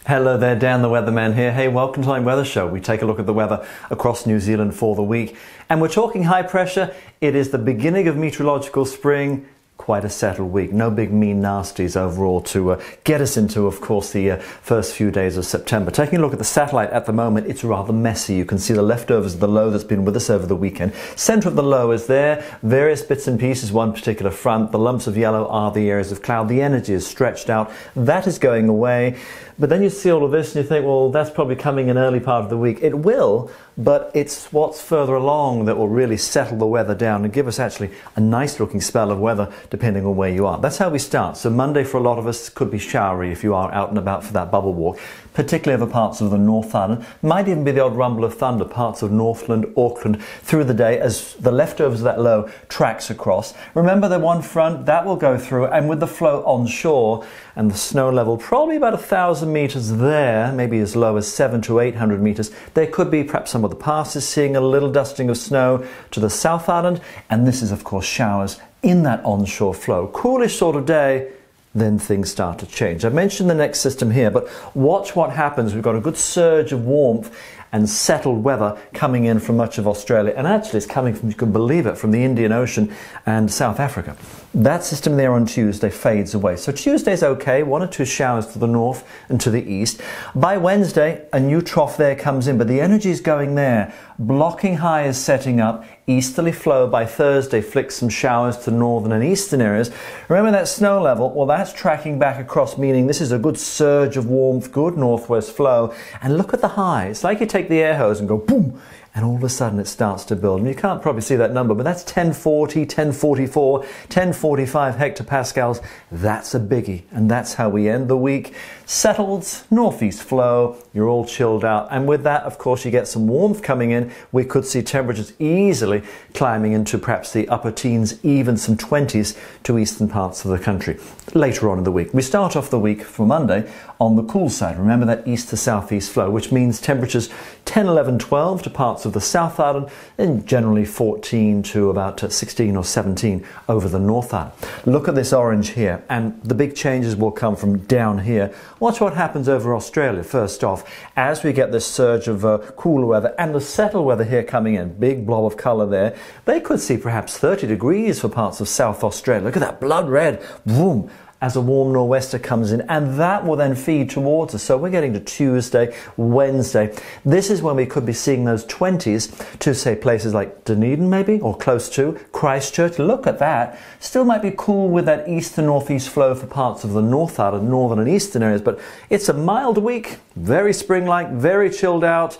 Hello there, Dan the Weatherman here. Hey, welcome to my weather show. We take a look at the weather across New Zealand for the week. And we're talking high pressure. It is the beginning of meteorological spring. Quite a settled week. No big mean nasties overall to get us into, of course, the first few days of September. Taking a look at the satellite at the moment, it's rather messy. You can see the leftovers of the low that's been with us over the weekend. Centre of the low is there. Various bits and pieces, one particular front. The lumps of yellow are the areas of cloud. The energy is stretched out. That is going away. But then you see all of this and you think, well, that's probably coming in early part of the week. It will, but it's what's further along that will really settle the weather down and give us actually a nice looking spell of weather depending on where you are. That's how we start. So Monday for a lot of us could be showery if you are out and about for that bubble walk, particularly over parts of the North Island. Might even be the odd rumble of thunder, parts of Northland, Auckland through the day as the leftovers of that low tracks across. Remember the one front, that will go through, and with the flow onshore and the snow level probably about 1,000 meters there, maybe as low as 700 to 800 meters, there could be perhaps some of the passes seeing a little dusting of snow to the South Island, and this is of course showers in that onshore flow. Coolish sort of day, then things start to change. I've mentioned the next system here, but watch what happens. We've got a good surge of warmth and settled weather coming in from much of Australia, and actually it's coming from, you can believe it, from the Indian Ocean and South Africa. That system there on Tuesday fades away. So Tuesday's okay, 1 or 2 showers to the north and to the east. By Wednesday, a new trough there comes in, but the energy is going there. Blocking high is setting up. Easterly flow by Thursday flicks some showers to northern and eastern areas. Remember that snow level? Well, that's tracking back across, meaning this is a good surge of warmth, good northwest flow. And look at the high. It's like you take the air hose and go boom, and all of a sudden it starts to build. And you can't probably see that number, but that's 1040, 1044, 1045 hectopascals. That's a biggie. And that's how we end the week. Settled, northeast flow, you're all chilled out. And with that, of course, you get some warmth coming in. We could see temperatures easily climbing into perhaps the upper teens, even some 20s to eastern parts of the country later on in the week. We start off the week for Monday on the cool side. Remember that east to southeast flow, which means temperatures 10, 11, 12 to parts of the South Island, and generally 14 to about 16 or 17 over the North Island. Look at this orange here, and the big changes will come from down here. Watch what happens over Australia first off as we get this surge of cooler weather and the settled weather here coming in. Big blob of colour there. They could see perhaps 30 degrees for parts of South Australia. Look at that blood red. Boom. As a warm nor'wester comes in, and that will then feed towards us. So we're getting to Tuesday, Wednesday. This is when we could be seeing those 20s to, say, places like Dunedin maybe, or close to Christchurch. Look at that. Still might be cool with that east to northeast flow for parts of the North Island, northern and eastern areas, but it's a mild week, very spring-like, very chilled out.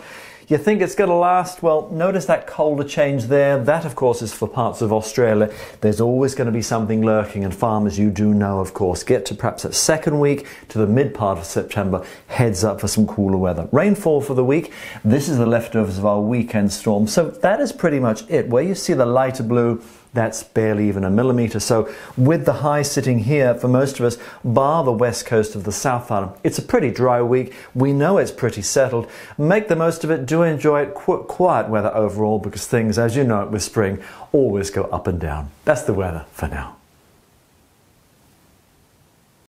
You think it's going to last? Well, notice that colder change there. That, of course, is for parts of Australia. There's always going to be something lurking, and farmers, you do know, of course, get to perhaps that second week to the mid part of September, heads up for some cooler weather. Rainfall for the week. This is the leftovers of our weekend storm. So that is pretty much it. Where you see the lighter blue, that's barely even a millimetre. So with the high sitting here for most of us, bar the west coast of the South Island, it's a pretty dry week. We know it's pretty settled. Make the most of it. Do enjoy it. Quiet weather overall, because things, as you know it with spring, always go up and down. That's the weather for now.